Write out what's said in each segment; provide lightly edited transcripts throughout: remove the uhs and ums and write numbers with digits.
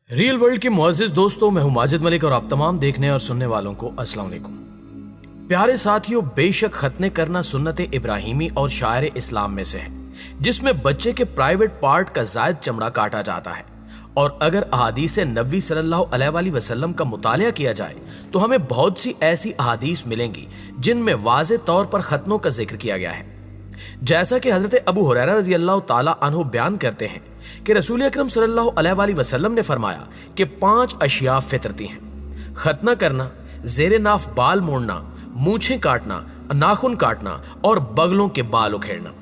Real world के मुअज़्ज़िज़ दोस्तों, मैं हूं माजिद मलिक और आप तमाम देखने और सुनने वालों को अस्सलाम वालेकुम। प्यारे साथियों, बेशक खतने करना सुन्नत इब्राहिमी और शायर इस्लाम में से है, जिसमें बच्चे के प्राइवेट पार्ट का जायद चमड़ा काटा जाता है। और अगर अहादीस नबी सल्लल्लाहु अलैहि वसल्लम का मुतालिया किया जाए तो हमें बहुत सी ऐसी अहादीस मिलेंगी जिनमें वाज़े तौर पर खतनों का जिक्र किया गया है। जैसा कि हजरत अबू हुरैरा रज़ी अल्लाह ताला अन्हु बयान करते हैं कि रसूल अकरम सल्लल्लाहु अलैहि वसल्लम ने फरमाया कि 5 अशिया फितरती हैं: खतना करना, ज़ेरे नाफ बाल मोड़ना, मूछें काटना, नाखून काटना और बगलों के बाल उखेड़ना।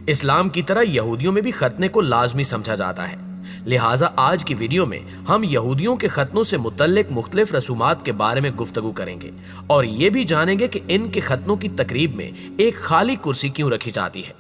इस्लाम की तरह यहूदियों में भी खतने को लाजमी समझा जाता है। लिहाजा आज की वीडियो में हम यहूदियों के खतनों से मुतल्लिक मुख्तलिफ रसूमात के बारे में गुफ्तगू करेंगे और ये भी जानेंगे कि इनके खतनों की तकरीब में एक खाली कुर्सी क्यों रखी जाती है।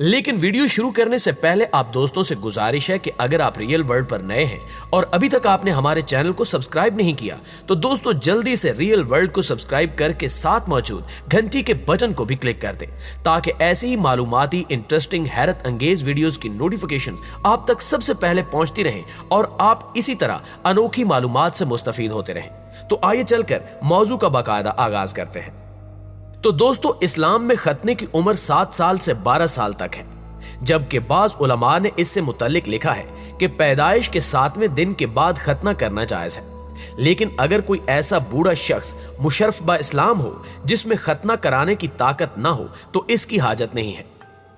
लेकिन वीडियो शुरू करने से पहले आप दोस्तों से गुजारिश है कि अगर आप रियल वर्ल्ड पर नए हैं और अभी तक आपने हमारे चैनल को सब्सक्राइब नहीं किया तो दोस्तों जल्दी से रियल वर्ल्ड को सब्सक्राइब करके साथ मौजूद घंटी के बटन को भी क्लिक कर दें, ताकि ऐसी ही मालूमाती, इंटरेस्टिंग, हैरत अंगेज वीडियोस की नोटिफिकेशंस आप तक सबसे पहले पहुंचती रहें और आप इसी तरह अनोखी मालूमात से मुस्तफीद होते रहें। तो आइए चलकर मौजू का बाकायदा आगाज करते हैं। तो दोस्तों, इस्लाम में खतने की उम्र 7 साल से 12 साल तक है, जबकि बाज़ उलमा ने इससे मुतल्लिक लिखा है कि पैदाइश के 7वें दिन के बाद खतना करना जायज है। लेकिन अगर कोई ऐसा बूढ़ा शख्स मुशर्रफ बा इस्लाम हो जिसमें खतना कराने की ताकत ना हो तो इसकी हाजत नहीं है।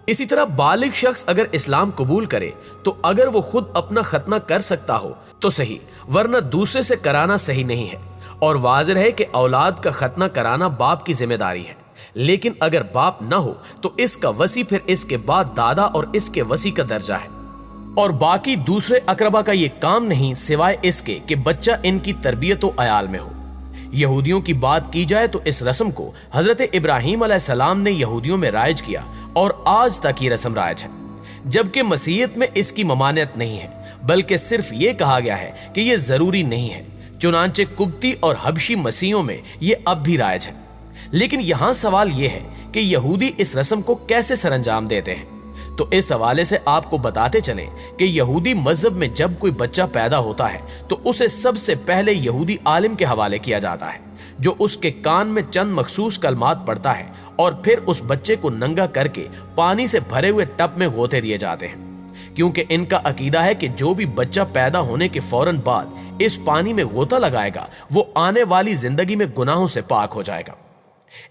इसी तरह बालिग शख्स अगर इस्लाम कबूल करे तो अगर वो खुद अपना खतना कर सकता हो तो सही, वरना दूसरे से कराना सही नहीं है। और वाज़िह है कि औलाद का खतना कराना बाप की जिम्मेदारी है, लेकिन अगर बाप ना हो तो इसका वसी, फिर इसके बाद दादा और इसके वसी का दर्जा है। और बाकी दूसरे अकरबा का ये काम नहीं सिवाय इसके कि बच्चा इनकी तरबियत व अयाल में हो। यहूदियों की बात की जाए तो इस रस्म को हजरत इब्राहीम अलैहिस्सलाम ने यहूदियों में राइज किया और आज तक ये रस्म राइज है, जबकि मसीहत में इसकी ममानियत नहीं है, बल्कि सिर्फ ये कहा गया है कि ये जरूरी नहीं है। चुनांचे कुब्ती और हबशी मसीहों में ये अब भी राइज है। लेकिन यहां सवाल यह है कि यहूदी इस रस्म को कैसे सरंजाम देते हैं। तो इस हवाले से आपको बताते चलें कि यहूदी मजहब में जब कोई बच्चा पैदा होता है तो उसे सबसे पहले यहूदी आलिम के हवाले किया जाता है, जो उसके कान में चंद मखसूस कलमात पढ़ता है और फिर उस बच्चे को नंगा करके पानी से भरे हुए टब में गोते दिए जाते हैं, क्योंकि इनका अकीदा है कि जो भी बच्चा पैदा होने के फौरन बाद इस पानी में गोता लगाएगा वो आने वाली जिंदगी में गुनाहों से पाक हो जाएगा।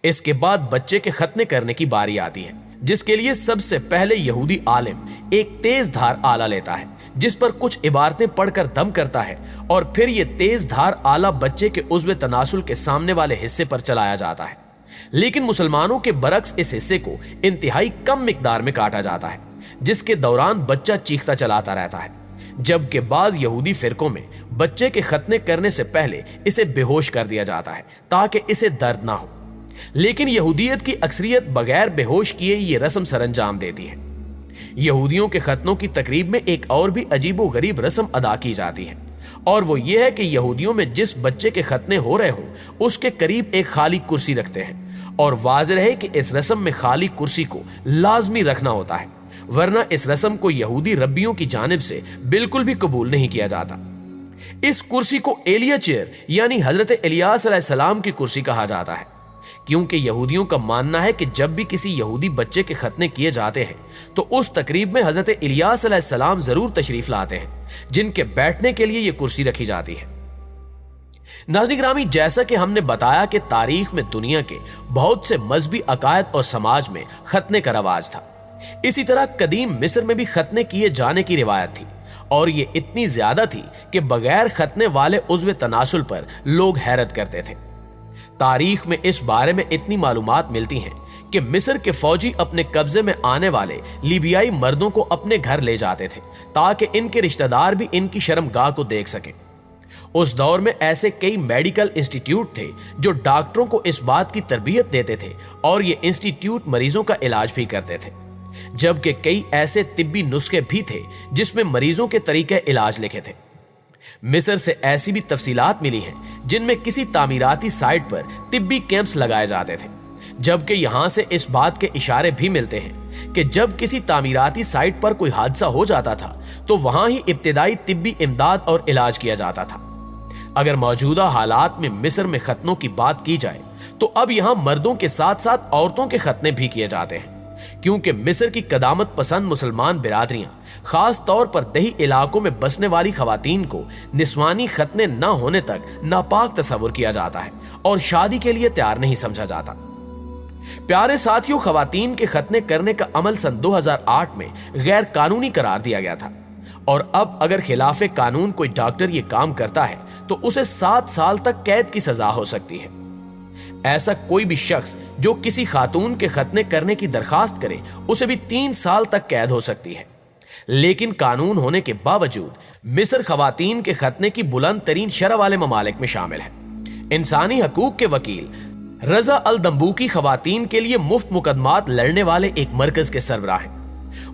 इसके बाद बच्चे के खतने करने की बारी आती है, जिसके लिए सबसे पहले यहूदी आलिम एक तेज धार आला लेता है, जिस पर कुछ इबारतें पढ़कर दम करता है और फिर ये तेज धार आला बच्चे के उज़्वे तनासुल के सामने वाले हिस्से पर चलाया जाता है। लेकिन मुसलमानों के बरक्स इस हिस्से को इंतहाई कम मिकदार में काटा जाता है, जिसके दौरान बच्चा चीखता चलाता रहता है। जबकि बाज़ यहूदी फिरकों में बच्चे के खतने करने से पहले इसे बेहोश कर दिया जाता है ताकि इसे दर्द ना हो। लेकिन यहूदियत की अक्सरियत बगैर बेहोश किए ये रस्म सरंजाम देती है। यहूदियों के खतनों की तकरीब में एक और भी अजीबो गरीब रस्म अदा की जाती है, और वो ये है कि यहूदियों में जिस बच्चे के खतने हो रहे हों उसके करीब एक खाली कुर्सी रखते हैं, और वाज़िह है कि इस रस्म में खाली कुर्सी को लाजमी रखना होता है, वरना इस रस्म को यहूदी रब्बियों की जानिब से बिल्कुल भी कबूल नहीं किया जाता। इस कुर्सी को एलिया चेयर यानी हजरत इलियास अलैहिस्सलाम की कुर्सी कहा जाता है, क्योंकि यहूदियों का मानना है कि जब भी किसी यहूदी बच्चे के खतने किए जाते हैं तो उस तकरीब में हजरत इलियास अलैहिस्सलाम जरूर तशरीफ लाते हैं, जिनके बैठने के लिए यह कुर्सी रखी जाती है। नाज़रीन ग्रामी, जैसा कि हमने बताया कि तारीख में दुनिया के बहुत से मजहबी अकायद और समाज में खतने का रवाज था। इसी तरह कदीम मिस्र में भी खतने किए जाने की रिवायत थी, और ये इतनी ज्यादा थी कि बगैर खतने वाले उज़्वे तनासुल पर लोग हैरत करते थे। तारीख में इस बारे में इतनी मालूमात मिलती हैं कि मिस्र के फौजी अपने कब्जे में आने वाले लीबियाई मर्दों को अपने घर ले जाते थे ताकि इनके रिश्तेदार भी इनकी शर्मगाह को देख सकें। उस दौर में ऐसे कई मेडिकल इंस्टीट्यूट थे जो डॉक्टरों को इस बात की तरबियत देते थे, और ये इंस्टीट्यूट मरीजों का इलाज भी करते थे। जबकि कई ऐसे तिब्बी नुस्खे भी थे जिसमें मरीजों के तरीके इलाज लिखे थे। मिस्र से ऐसी भी तफसीलात मिली हैं जिनमें किसी तामीराती साइट पर तिब्बी कैंप्स लगाए जाते थे, जबकि यहां से इस बात के इशारे भी मिलते हैं کہ جب کسی تعمیراتی سائٹ پر کوئی حادثہ ہو جاتا تھا تو وہاں ہی ابتدائی طبی امداد اور علاج کیا جاتا تھا۔ اگر موجودہ حالات میں مصر میں ختنوں کی بات کی جائے تو اب یہاں مردوں کے ساتھ ساتھ عورتوں کے ختنے بھی کیے جاتے ہیں، کیونکہ مصر کی قدامت پسند مسلمان برادریاں خاص طور پر دیہی علاقوں میں بسنے والی خواتین کو نسوانی ختنے نہ ہونے تک ناپاک تصور کیا جاتا ہے اور شادی کے لیے تیار نہیں سمجھا جاتا۔ پیارے ساتھیوں، خواتین کے ختنے کرنے کا عمل سن 2008 میں غیر قانونی قرار دیا گیا تھا، اور اب اگر خلاف قانون کوئی ڈاکٹر یہ کام کرتا ہے تو اسے 7 سال تک قید کی سزا ہو سکتی ہے۔ ایسا کوئی بھی شخص جو کسی خاتون کے ختنے کرنے کی درخواست کرے اسے بھی 3 سال تک قید ہو سکتی ہے۔ لیکن قانون ہونے کے باوجود مصر خواتین کے ختنے کی بلند ترین شرح والے ممالک میں شامل ہے۔ انسانی حقوق کے وکیل رضا الدمبوکی خواتین کے لیے مفت مقدمات لڑنے والے ایک مرکز کے سربراہ ہیں۔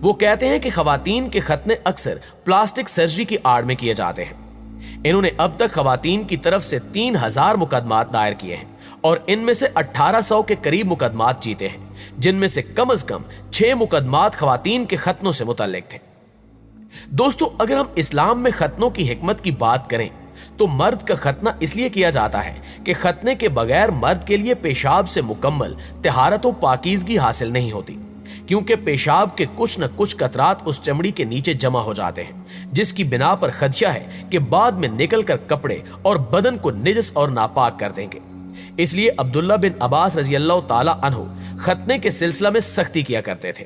وہ کہتے ہیں کہ خواتین کے ختنے اکثر پلاسٹک سرجری کی آڑ میں کیے جاتے ہیں۔ انہوں نے اب تک خواتین کی طرف سے 3000 مقدمات دائر کیے ہیں اور ان میں سے 1800 کے قریب مقدمات جیتے ہیں، جن میں سے کم از کم 6 مقدمات خواتین کے ختنوں سے متعلق تھے۔ دوستو، اگر ہم اسلام میں ختنوں کی حکمت کی بات کریں تو مرد کا ختنہ اس لیے کیا جاتا ہے کہ ختنے کے بغیر مرد کے لیے پیشاب سے مکمل طہارت و پاکیزگی حاصل نہیں ہوتی، کیونکہ پیشاب کے کچھ نہ کچھ قطرات اس چمڑی کے نیچے جمع ہو جاتے ہیں، جس کی بنا پر خدشہ ہے کہ بعد میں نکل کر کپڑے اور بدن کو نجس اور ناپاک کر دیں گے۔ اس لیے عبداللہ بن عباس رضی اللہ تعالی عنہ ختنے کے سلسلہ میں سختی کیا کرتے تھے۔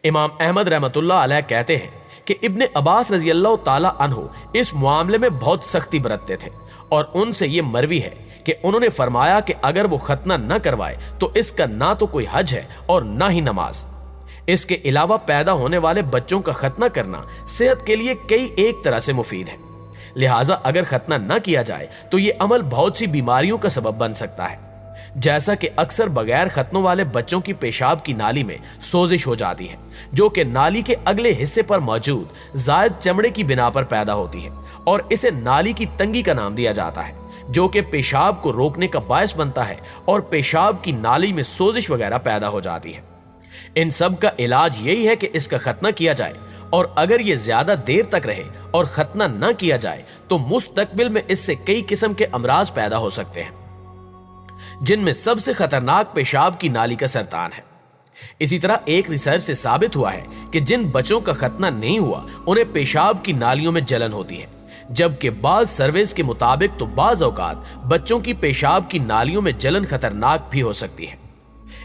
امام احمد رحمۃ اللہ علیہ کہتے ہیں کہ ابن عباس رضی اللہ تعالی عنہ اس معاملے میں بہت سختی برتتے تھے، اور ان سے یہ مروی ہے کہ انہوں نے فرمایا کہ اگر وہ ختنہ نہ کروائے تو اس کا نہ تو کوئی حج ہے اور نہ ہی نماز۔ اس کے علاوہ پیدا ہونے والے بچوں کا ختنہ کرنا صحت کے لیے کئی ایک طرح سے مفید ہے، لہٰذا اگر ختنہ نہ کیا جائے تو یہ عمل بہت سی بیماریوں کا سبب بن سکتا ہے، جیسا کہ اکثر بغیر ختنوں والے بچوں کی پیشاب کی نالی میں سوزش ہو جاتی ہے، جو کہ نالی کے اگلے حصے پر موجود زائد چمڑے کی بنا پر پیدا ہوتی ہے، اور اسے نالی کی تنگی کا نام دیا جاتا ہے، جو کہ پیشاب کو روکنے کا باعث بنتا ہے اور پیشاب کی نالی میں سوزش وغیرہ پیدا ہو جاتی ہے۔ ان سب کا علاج یہی ہے کہ اس کا ختنہ کیا جائے، اور اگر یہ زیادہ دیر تک رہے اور ختنہ نہ کیا جائے تو مستقبل میں اس سے کئی قسم کے امراض پیدا ہو سکتے ہیں، جن میں سب سے خطرناک پیشاب کی نالی کا سرطان ہے۔ اسی طرح ایک ریسرچ سے ثابت ہوا ہے کہ جن بچوں کا ختنہ نہیں ہوا انہیں پیشاب کی نالیوں میں جلن ہوتی ہے، جبکہ بعض سرویز کے مطابق تو بعض اوقات بچوں کی پیشاب کی نالیوں میں جلن خطرناک بھی ہو سکتی ہے۔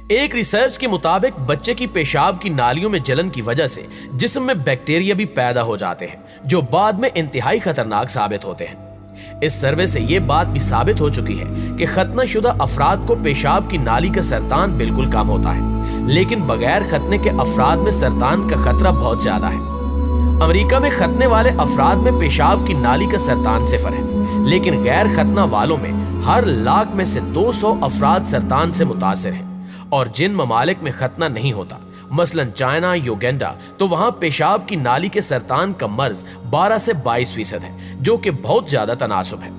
ایک ریسرچ کے مطابق بچے کی پیشاب کی نالیوں میں جلن کی وجہ سے جسم میں بیکٹیریا بھی پیدا ہو جاتے ہیں، جو بعد میں انتہائی خطرناک ثابت ہوتے ہیں۔ اس سروے سے یہ بات بھی ثابت ہو چکی ہے کہ ختنہ شدہ افراد کو پیشاب کی نالی کا سرطان بالکل کم ہوتا ہے، لیکن بغیر ختنے کے افراد میں سرطان کا خطرہ بہت زیادہ ہے۔ امریکہ میں ختنے والے افراد میں پیشاب کی نالی کا سرطان 0 ہے، لیکن غیر ختنہ والوں میں ہر لاکھ میں سے 200 افراد سرطان سے متاثر ہیں، اور جن ممالک میں ختنہ نہیں ہوتا، مثلا چائنا، یوگینڈا، تو وہاں پیشاب کی نالی کے سرطان کا مرض 12 سے 22% ہے، جو کہ بہت زیادہ تناسب ہے۔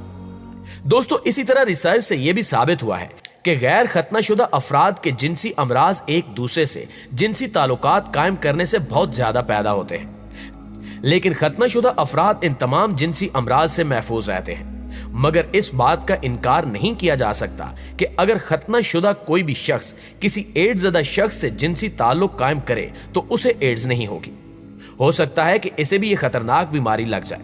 دوستو، اسی طرح ریسرچ سے یہ بھی ثابت ہوا ہے کہ غیر ختنہ شدہ افراد کے جنسی امراض ایک دوسرے سے جنسی تعلقات قائم کرنے سے بہت زیادہ پیدا ہوتے ہیں، لیکن ختنہ شدہ افراد ان تمام جنسی امراض سے محفوظ رہتے ہیں۔ مگر اس بات کا انکار نہیں کیا جا سکتا کہ اگر ختنہ شدہ کوئی بھی شخص کسی ایڈز زدہ شخص سے جنسی تعلق قائم کرے تو اسے ایڈز نہیں ہوگی، ہو سکتا ہے کہ اسے بھی یہ خطرناک بیماری لگ جائے۔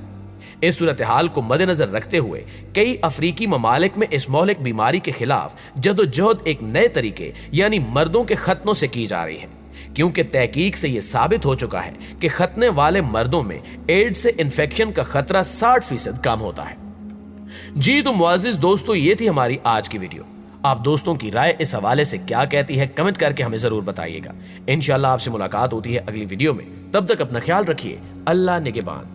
اس صورتحال کو مد نظر رکھتے ہوئے کئی افریقی ممالک میں اس مہلک بیماری کے خلاف جدوجہد ایک نئے طریقے یعنی مردوں کے ختنوں سے کی جا رہی ہے، کیونکہ تحقیق سے یہ ثابت ہو چکا ہے کہ ختنے والے مردوں میں ایڈز سے انفیکشن کا خطرہ 60% کم ہوتا ہے۔ جی تو معزز دوستو، یہ تھی ہماری آج کی ویڈیو۔ آپ دوستوں کی رائے اس حوالے سے کیا کہتی ہے کمنٹ کر کے ہمیں ضرور بتائیے گا۔ انشاءاللہ آپ سے ملاقات ہوتی ہے اگلی ویڈیو میں، تب تک اپنا خیال رکھیے۔ اللہ نگہبان۔